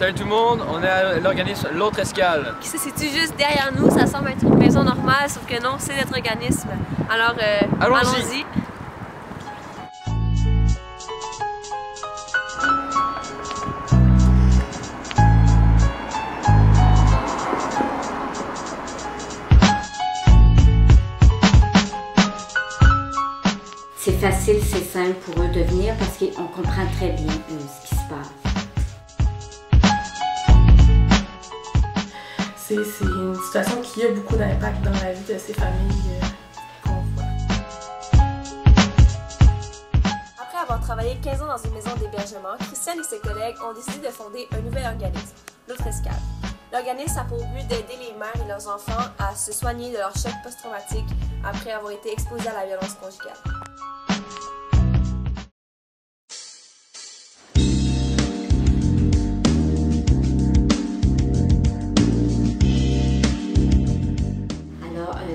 Salut tout le monde, on est à l'organisme L'Autre Escale. Qui se situe juste derrière nous, ça semble être une maison normale, sauf que non, c'est notre organisme. Alors, allons-y. C'est facile, c'est simple pour eux de venir parce qu'on comprend très bien ce qui se passe. C'est une situation qui a beaucoup d'impact dans la vie de ces familles qu'on voit. Après avoir travaillé 15 ans dans une maison d'hébergement, Christiane et ses collègues ont décidé de fonder un nouvel organisme, L'Autre Escale. L'organisme a pour but d'aider les mères et leurs enfants à se soigner de leur choc post-traumatique après avoir été exposés à la violence conjugale.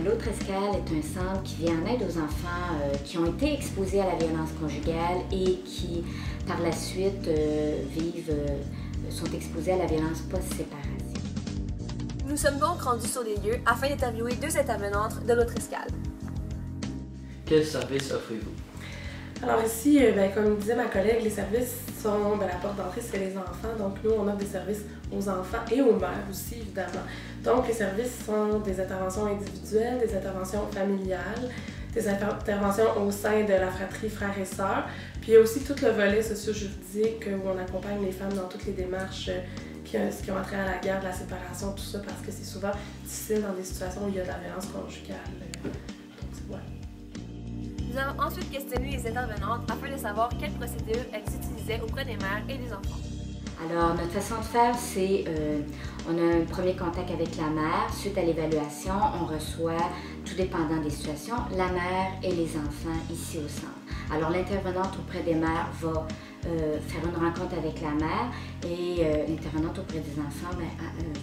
L'Autre Escale est un centre qui vient en aide aux enfants qui ont été exposés à la violence conjugale et qui, par la suite, sont exposés à la violence post-séparation. Nous sommes donc rendus sur les lieux afin d'interviewer deux intervenantes de L'Autre Escale. Quel service offrez-vous? Alors ici, comme disait ma collègue, les services sont, la porte d'entrée, c'est les enfants. Donc nous, on offre des services aux enfants et aux mères aussi, évidemment. Donc les services sont des interventions individuelles, des interventions familiales, des interventions au sein de la fratrie frères et sœurs. Puis il y a aussi tout le volet socio-juridique où on accompagne les femmes dans toutes les démarches qui ont trait à la guerre, de la séparation, tout ça, parce que c'est souvent difficile dans des situations où il y a de la violence conjugale. Donc voilà. Nous avons ensuite questionné les intervenantes afin de savoir quelles procédures elles utilisaient auprès des mères et des enfants. Alors, notre façon de faire, c'est on a un premier contact avec la mère. Suite à l'évaluation, on reçoit, tout dépendant des situations, la mère et les enfants ici au centre. Alors, l'intervenante auprès des mères va faire une rencontre avec la mère et l'intervenante auprès des enfants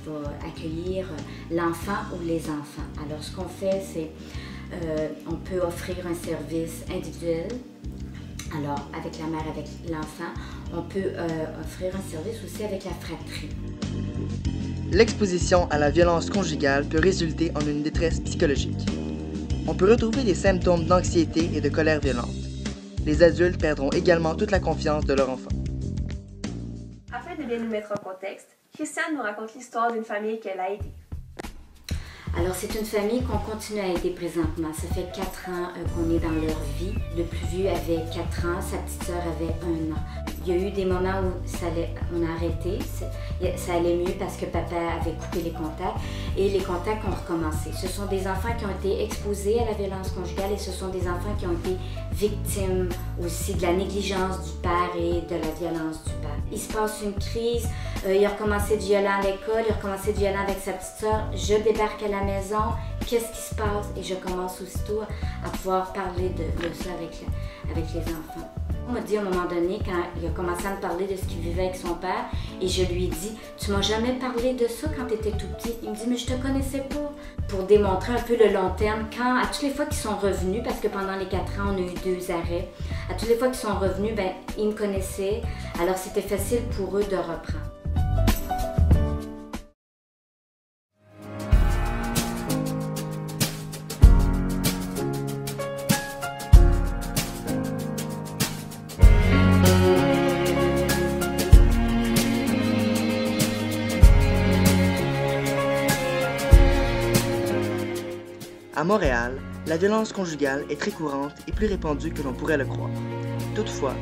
va accueillir l'enfant ou les enfants. Alors, ce qu'on fait, c'est on peut offrir un service individuel. Alors, avec la mère, avec l'enfant, on peut offrir un service aussi avec la fratrie. L'exposition à la violence conjugale peut résulter en une détresse psychologique. On peut retrouver des symptômes d'anxiété et de colère violente. Les adultes perdront également toute la confiance de leur enfant. Afin de bien nous mettre en contexte, Christiane nous raconte l'histoire d'une famille qu'elle a aidée. Alors, c'est une famille qu'on continue à aider présentement. Ça fait 4 ans qu'on est dans leur vie. Le plus vieux avait 4 ans, sa petite sœur avait 1 an. Il y a eu des moments où on a arrêté, ça allait mieux parce que papa avait coupé les contacts et les contacts ont recommencé. Ce sont des enfants qui ont été exposés à la violence conjugale et ce sont des enfants qui ont été victimes aussi de la négligence du père et de la violence du père. Il se passe une crise, il a recommencé du violent à l'école, il a recommencé du violent avec sa petite sœur. Je débarque à la maison, qu'est-ce qui se passe? Et je commence aussitôt à pouvoir parler de ça avec les enfants. On m'a dit à un moment donné, quand il a commencé à me parler de ce qu'il vivait avec son père, et je lui ai dit, tu m'as jamais parlé de ça quand tu étais tout petit. Il me dit, mais je te connaissais pas. Pour démontrer un peu le long terme, à toutes les fois qu'ils sont revenus, parce que pendant les 4 ans, on a eu 2 arrêts, à toutes les fois qu'ils sont revenus, ils me connaissaient, alors c'était facile pour eux de reprendre. À Montréal, la violence conjugale est très courante et plus répandue que l'on pourrait le croire. Toutefois,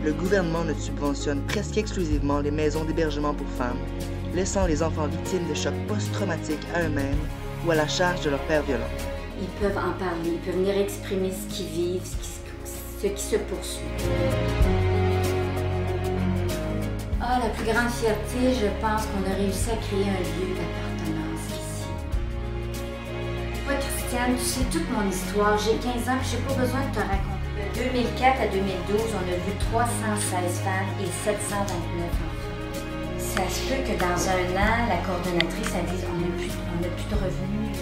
le gouvernement ne subventionne presque exclusivement les maisons d'hébergement pour femmes, laissant les enfants victimes de chocs post-traumatiques à eux-mêmes ou à la charge de leur père violent. Ils peuvent en parler, ils peuvent venir exprimer ce qu'ils vivent, ce qui se poursuit. La plus grande fierté, je pense qu'on a réussi à créer un lieu d'appartenance ici. Moi, Christiane, tu sais toute mon histoire. J'ai 15 ans et j'ai pas besoin de te raconter. De 2004 à 2012, on a vu 316 femmes et 729 enfants. Ça se peut que dans 1 an, la coordonnatrice a dit on n'a plus de revenus.